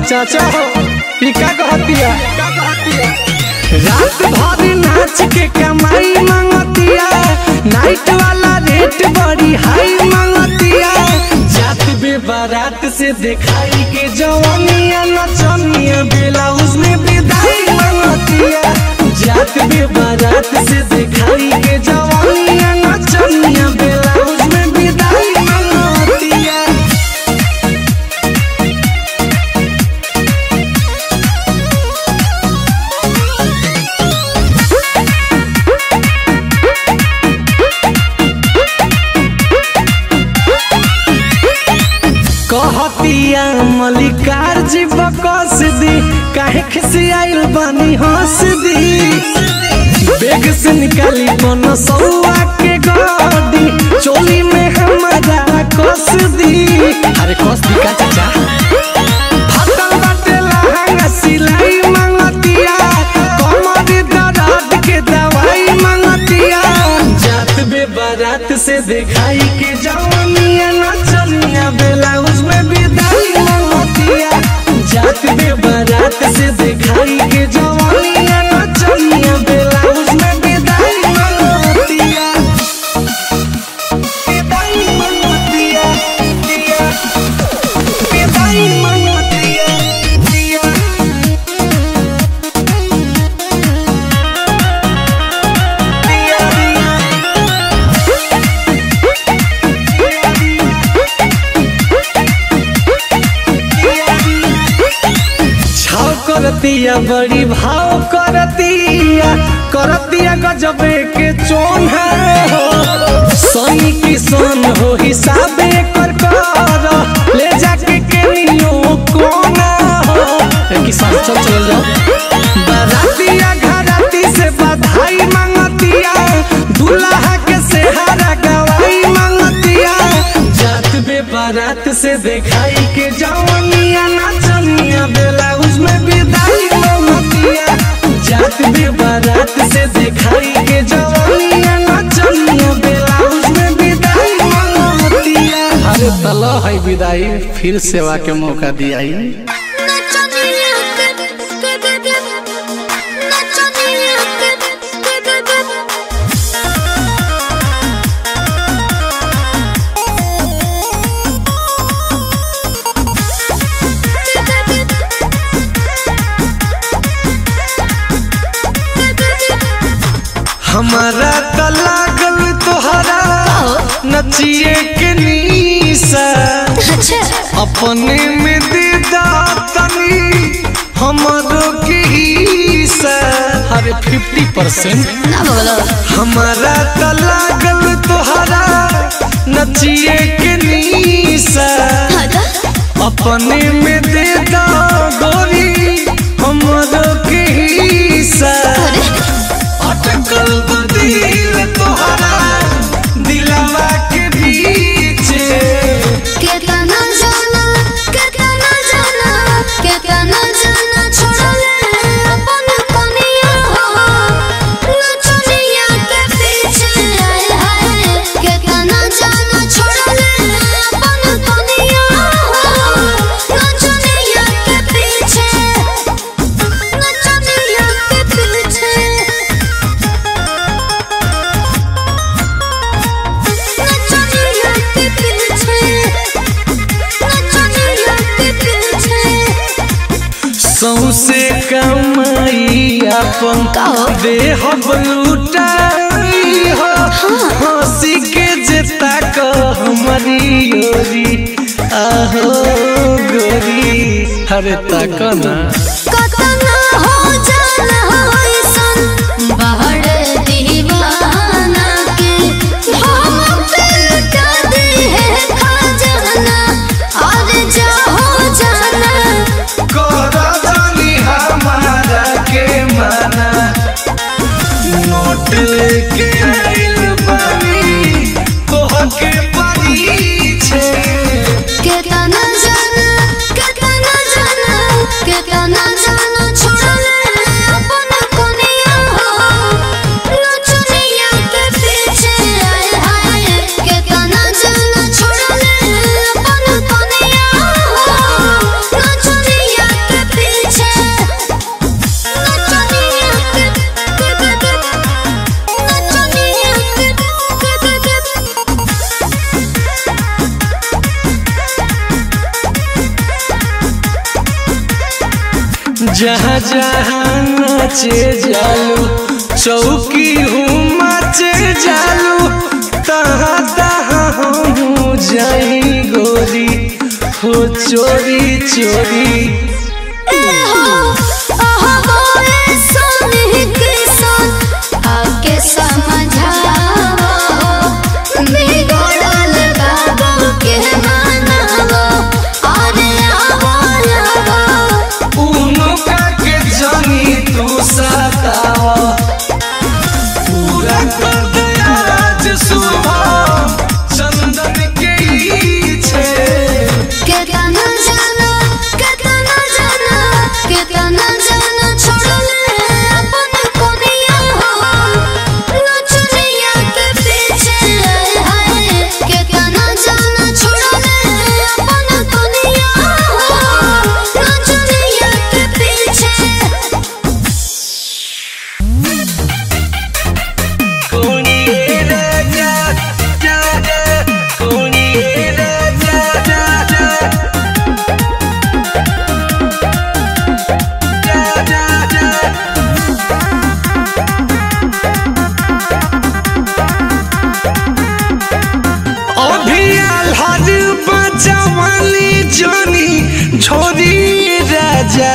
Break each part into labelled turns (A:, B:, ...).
A: चाचा हो इका कहतिया रात भर नाच के कमाई मांगतिया नाइट वाला रेट बड़ी हाई मांगतिया जात बे बारात से दिखाई के जवानिया नचनिया ब्लाउज में विदाई मांगतिया जात बे बारात से दिखाई के जवानिया नचनिया ब्लाउज में विदाई मांगतिया। कहतिया मलिकार जी बकस दी काहे खिसियाइल बानी हंस दी बेग से निकाली बन सौआ के गाड़ी चोली में हमारा कस दी। अरे कस दी का चाचा फटल बाटे लहंगा सिलाई मांगतिया कमर दर्द के दवाई मांगतिया जात बे बारात से दिखाई के जवानिया नचनिया ब्लाउज में विदाई मांगतिया जात बे बारात से दिखाई के जवानिया नचनिया ब्लाउज में विदाई मांगतिया विदाई मांगतिया विदाई मांगतिया। करतिया बड़ी भाव करतिया गजबे के चोन हो सोनी की सोन हो हिसाबे कर ले जाके केनियो कोना हो किसान चल जाओ बारातिया घराती से बधाई मांगतिया दूल्हा के सेहारा गवाई मांगतिया जात बे बारात से दिखाई के जवानिया नचनिया ब्लाउज में विदाई मांगतिया जात बे बारात से दिखाई के जवानिया नचनिया ब्लाउज में विदाई मांगतिया। अरे तलो है विदाई फिर सेवा के मौका दियाई। हमारा त लागल तोहरा नचिए के नीसा अपने में दीदा तनी हमरो के हिस्सा। अरे 50% हमारा त लागल तोहरा नचिए के नीसा अपने में दीदा गोरी हमरो के हिस्सा। अटकल दिल तोहरा दिलवा के बीच केतना जाना छोड़ले अपन कनिया नचनिया के पीछे हाय केतना जाना छोड़ले अपन कनिया नचनिया के पीछे नचनिया के पीछे। सौसे कमाई अपन देह लुटाई हो हंसी के जेता हमारी गोरी आहो गोरी। अरे तक ना हो जाना बाहर दीवाना के हम लुटा दे है खजाना और जाओ जाना हमारा के माना नोट लेके आइल बानी तोहके परीछे केतना जाना छोड़ जहाँ जहाँ नाचे जालू चौकी हूँ मचे जालू तहाँ तहाँ हम जाई गोरी हो चोरी चोरी। छोरी राजा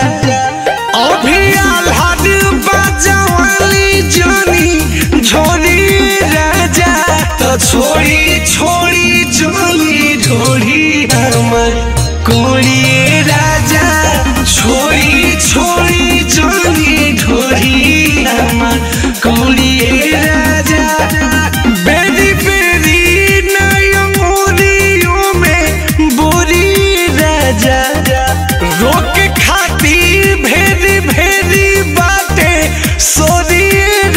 A: अभी आल्हाद बाजावाली जानी छोरी राजा तो छोड़ी छोड़ी जानी ढोली हमर कोड़ी राजा छोड़ी छोड़ी जानी ढोली हमर कोड़ी राजा। बेरी बेरी नयमोरियों में बोरी राजा रोक खाती भेरी भेरी बाटे सोरी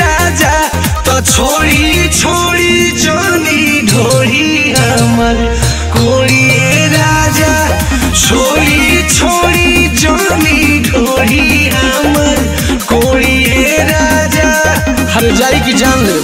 A: राजा तो छोड़ी छोड़ी जानी ढोली हमर कोड़ी राजा छोड़ी छोड़ी जानी ढोली हमर कोड़ी राजा। हर जाई की जान ले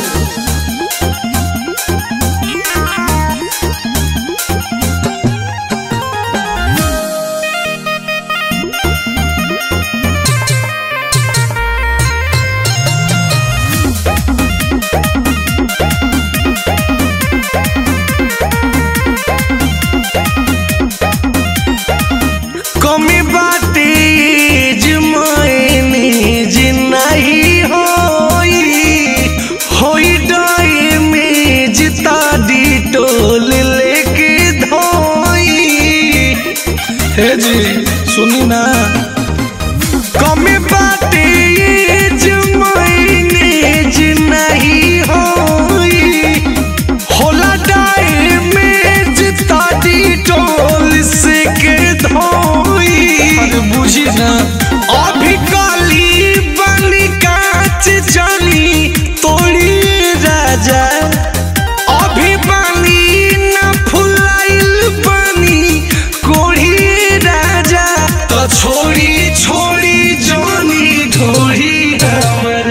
A: कमी बाटे जमाने जिनाही होई डाई में जिता दी टोल लेके धोई। हे जी सुनी ना कमी बाटे जमाने जिनाही होला डाई में जिता दी टोल से के बुझी ना अभी काली बनी कांच जानी तोड़ी राजा अभी बनी न फुलाइल बनी कोढ़ी राजा तो छोड़ी छोड़ी जानी ढोली हमर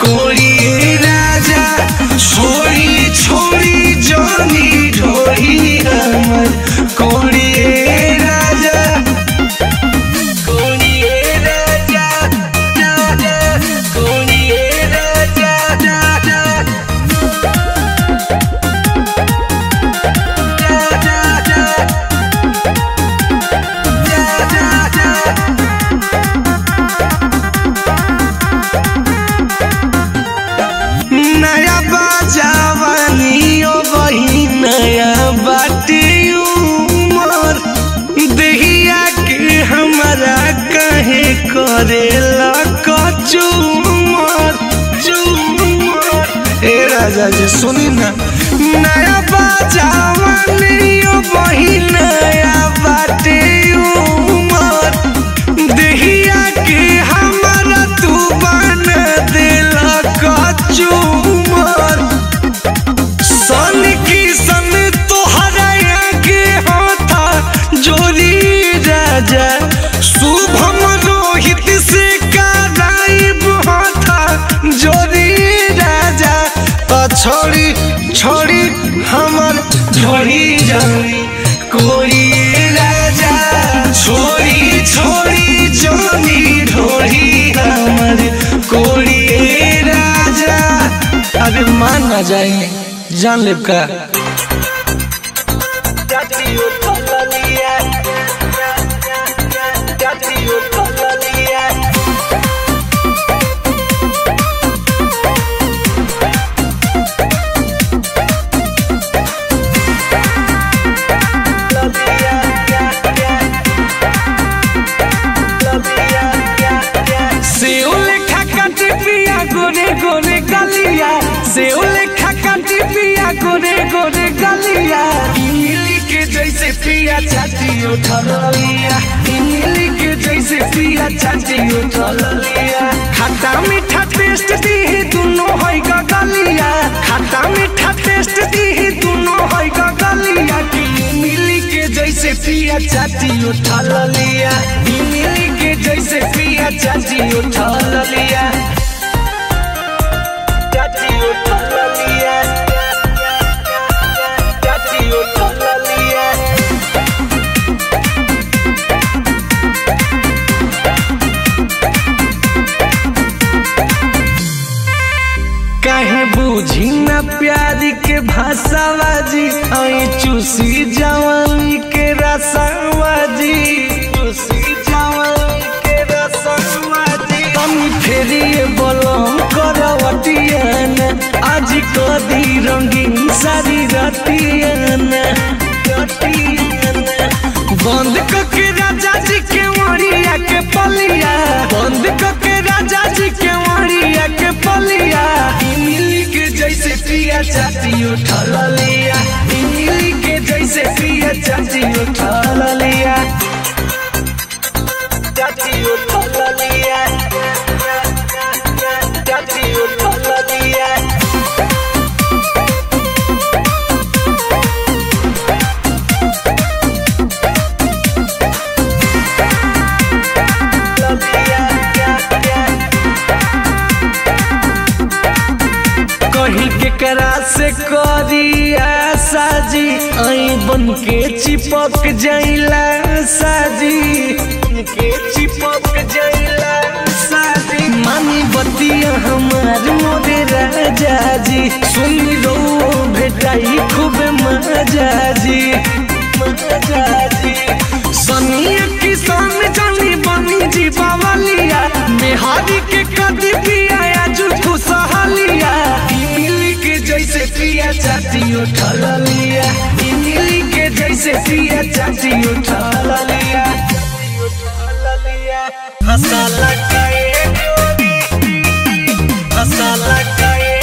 A: कोढ़ी राजा छोड़ी छोड़ी जानी ढोली हमर कोढ़ी नया बाजावानी ओ वही नया बाटी उमर देहिया के हमारा कहे करेला कचूमर चूमर। ए राजा जी सुनी ना नया बाजावानी ओ वही नया बाटी उमर देहिया के हमारा तू बना देला कचूमर। सन की सन तोहरा के हाथा जोरी राजा शुभम रोहित से कराइब हाथा जोरी राजा तो छोड़ी छोड़ी हमर ढोली जानी कोई राजा छोड़ी छोड़ी जानी ढोली ना जाए जान लेब का गोरे गलिया से लेखा काटी पिया गोरे गोरे गलिया इमली के जैसे पिया छाती उठल लिया इमली के जैसे पिया छाती उठल लिया खट्टा मीठा टेस्ट दी दोनों है गलिया खट्टा मीठा टेस्ट दी दोनों है गलिया कि इमली के जैसे पिया छाती उठल लिया इमली के जैसे पिया छाती उठल लिया कहे बुझी न प्यार के भाषावाजी आई चूसी जवानी के रसवाजी चूसी जवानी के रसवाजी कमी फेरिए बोलम करवटियन आज कदी रंगीन सारी रतियन बंद करके राजा जी के मरिया के पलिया बंद करके राजा जी के मरिया के पलिया इमली के जैसे पिया छाती उठल लिया इमली के जैसे पिया छाती उठल लिया छाती उठल लिया छाती उठल लिया कहीं के करा से करिया साजी आई बन के चिपक जाइला साजी के चिपक जाइला साजी मानी बतिया हमार मोरे राजा जी सुनी रो भेटाई खूब मजा जी सनिया किसान जानी बनी जी बावलिया मेहारी के कदी पिया आजू खुशहालिया इमली के जैसे पिया छाती उठल लिया इमली के जैसे पिया छाती उठल लिया हंसला काए गोरी हंसला काए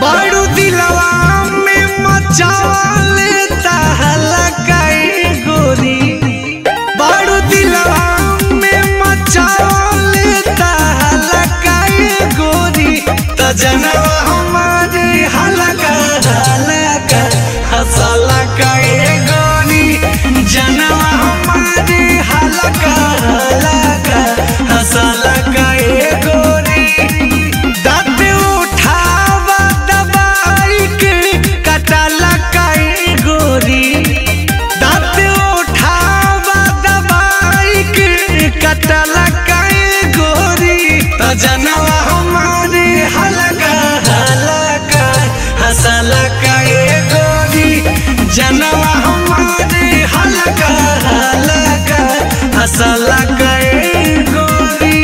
A: बारू दिलवा में मचाले ताहला काए गोरी बारू दिलवा में मचाले ताहला काए गोरी त जनवा हमारे हलका हलका हंसला काए गोरी जनवा हमारे हलका हलका हंसला काए गोरी कटला काए गोरी त जनवा हमारे हलका हलका हंसला काए गोरी जनवा हमारे हलका हलका हंसला काए गोरी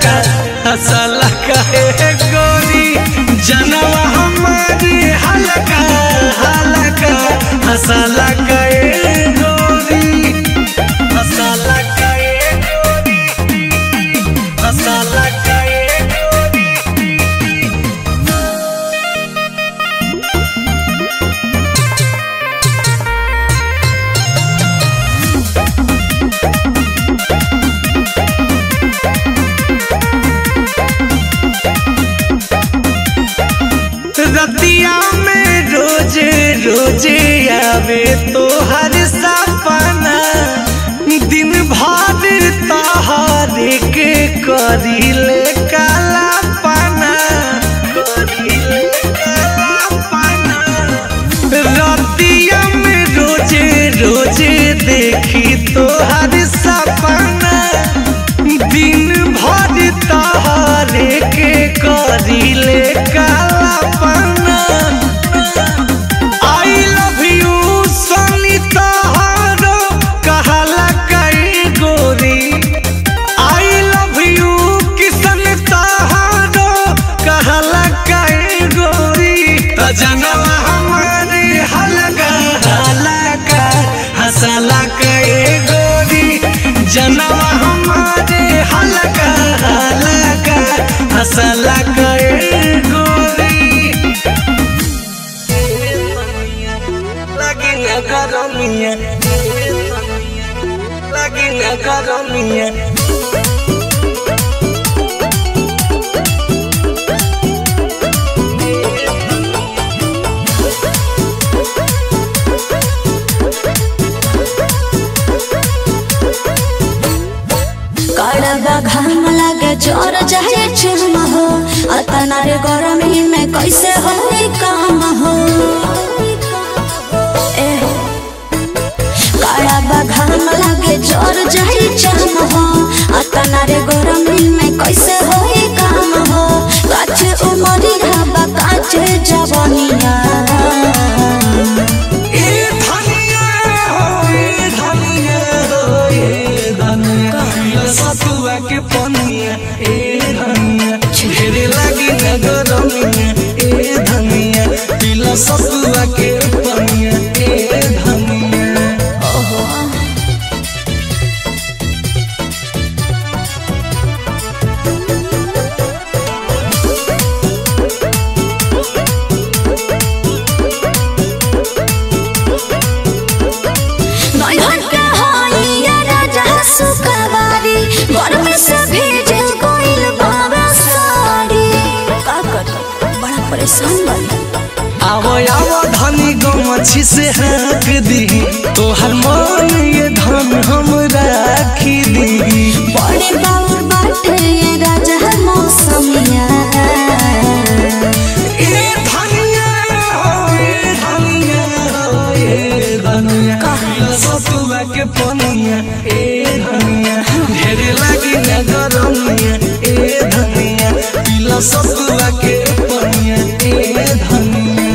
A: हसलका ए गोरी जनवा हमारी हलका हलका हसलका ए गोरी हसलका ए गोरी हसलका ए गोरी। रतिया में रोजे रोजे आवे तो हर सपना दिन भर तहारे के करीले काला पाना करीले काला पाना। रतिया में रोजे रोजे देखी तो हर सपना दिन भर तहारे के करीले काला पाना। आई लव यू सोनी तहारो कहला कई गोरी आई लव यू किसन तहारो कहला कई गोरी। जनवा हमारे हलका हलका हसला कई गोरी जनवा हमारे हलका हलका हसला कई गोरी। लगी न गरमिया लगी न गरमिया।
B: कड़वा घाम लगे जोर जाए चुम हो अतना रे गरमी में कैसे हो काम हो। कड़वा घाम लगे जोर जाए चुम हो अतना रे गरमी में कैसे हो काम हो। काच उमरी हवा काच जवनिया
A: सतुआ के पनिया ए धनिया ढेरे लगी न गरमिया ए धनिया पीला सतुआ के पनिया ए धनिया।
B: सुखवारी गरमी से भेजे कोइल बाबा साड़ी का कर बड़ा परेशान बनी।
A: आवो आवो धनी गमछी से हाँक दी तोहर मन ये धन हम राखी दी।
B: बड़े बाउर बाटे ये राजा मौसमिया
A: ए धनिया हो ए धनिया हो ए धनिया सतुआ के पनिया ए धनिया ढेरे लगी न गरमिया ए धनिया पीला सतुआ के पनिया ए धनिया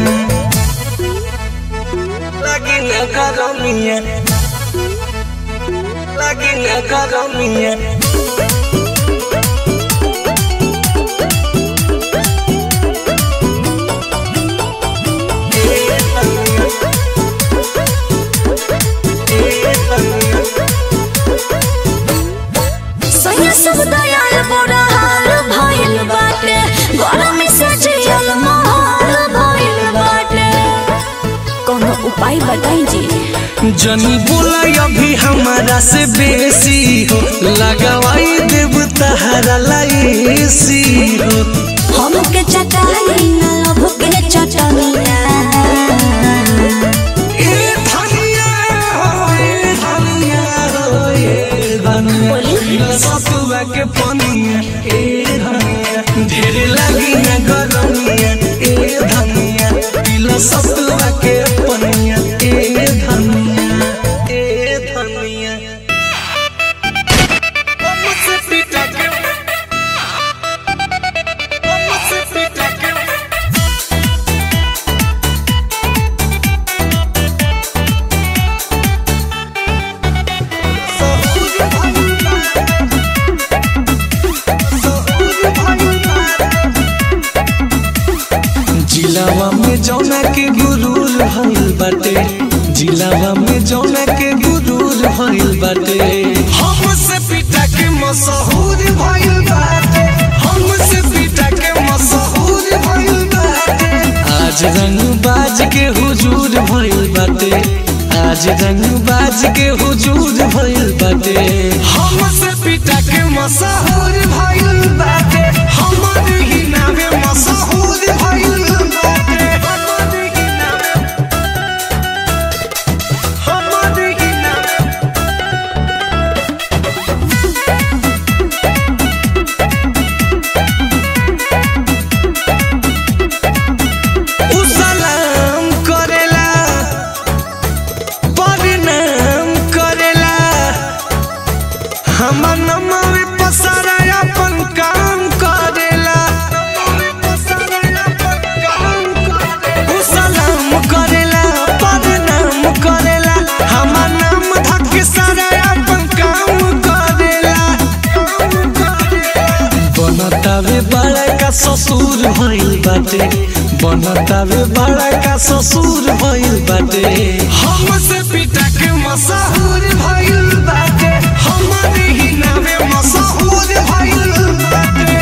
A: लगी न गरमिया लगी न गरमिया।
B: सब दयाल बड़ा हाल भइल बाटे गरमी से जियल महल भइल बाटे कोनो उपाय बताई जी।
A: जनी बोला अभी हमारा से बेसी हो लगवाई देव तहरा लाइसी हो।
B: हमके चटाई न लभ के चटनिया
A: ए धनिया हो ए धनिया हो ए धनिया सतुआ के पनिया ए धनिया ढेरे लगी न गरमिया ए धनिया पीला सतुआ के पनिया ए धनिया ए धनिया। मुझसे पिटा के में जौना के गुरूर भइल बाटे, जिलावा में जौना के गुरूर भइल बाटे। हमसे पिटा के मशहूर भइल बाटे, हमसे पिटा के मशहूर भइल बाटे। आज रंगबाज के हुजूर भइल बाटे, आज रंगबाज के हुजूर भइल बाटे। हमसे पिटा के मशहूर भइल बाटे, हमारे ही नामे मशहूर भइल बाटे, हमारे ही नामे, हमारे ही नामे। उ सलाम करेला, प्रणाम करेला, हमर नमवे पसारा अपन काम करेला। उ सलाम करेला, प्रणाम करेला, हमर नाम धक सारा अपन काम करेला। बनतावे बड़ा का ससुर भइल बाटे, बनतावे बड़ा का ससुर भइल बाटे। हमसे पिटा के मशहूर भइल बाटे, हमारे ही नामे मशहूर भइल बाटे।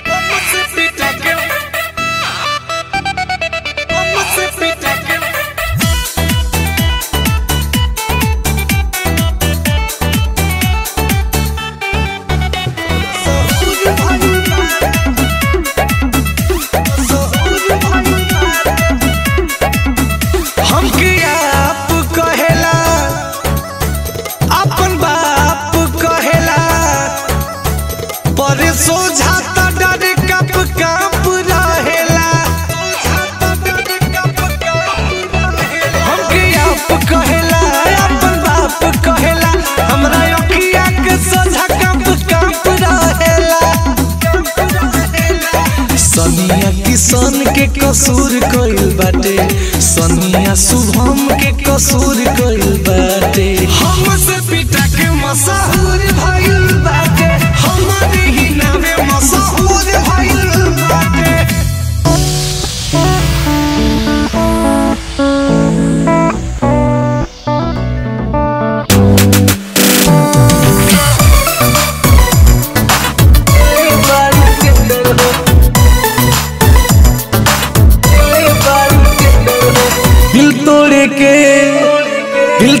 A: हमसे पिटा के, हमसे पिटा के मशहूर भइल बाटे। हमके आप कहेला, अपन बाप कहेला, पर सोझा त डर कप काप रहेला। हमके आप कहेला, अपन बाप कहेला, हमरा अखिया के सोझा कप काप रहेला। सनिया किसान के कसूर कइल बाटे, सनिया शुभम के कसूर कइल बाटे। हमसे पिटा के मशहूर भइल बाटे, हमारे ही नामे मशहूर भइल बाटे। दिल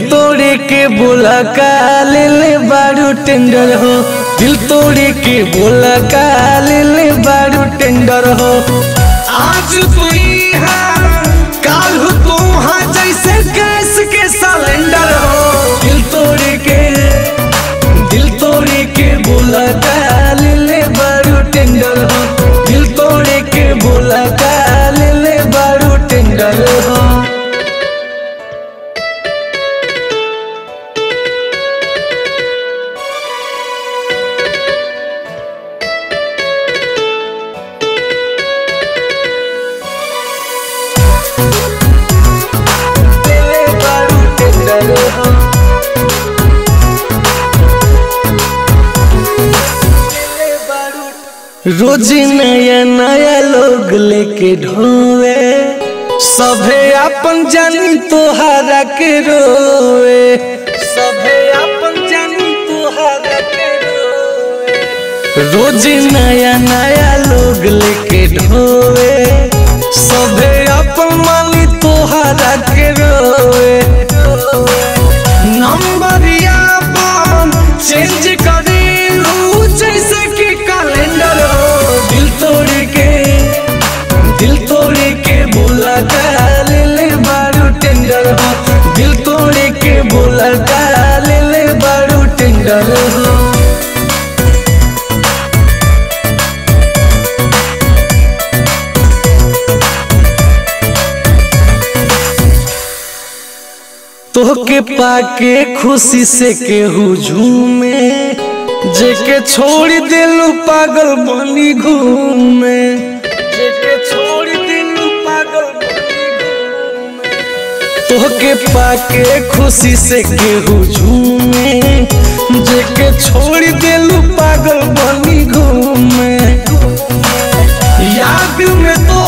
A: तोड़े के बोला का ले बारू टेंडर हो, दिल तोड़े के बोला का ले बारू टेंडर हो। आज तू यहाँ काल हो तो हाँ जैसे गैस के सिलेंडर हो। दिल तोड़े के बोला का ले बारू टेंडर हो, दिल तोड़े के बोला का ले बारू टेंडर हो। रोज नया नया लोग लेके ढोवे, सभे अपन जानी तोहरा के रोवे, सभे अपन जानी तोहरा के रोवे। रोज नया नया लोग लेके ढोवे, सभे अपन मानी तोहरा के रोवे। नंबरिया बम चेंज करेलू जैसे कि कैलेंडर हो। दिल तोड़े के बोला का ले बारू टेंडर हो, दिल तोड़े के बोला का ले बारू टेंडर हो। तोहके पाके खुशी से केहू झूमे, जेके छोड़ दिलू पागल बनी घूमे, जेके छोड़ दिलू पागल बनी घूमे। तोहके पाके खुशी से केहू झूमे, जेके छोड़ दिलू पागल बनी घूमे। याद में तो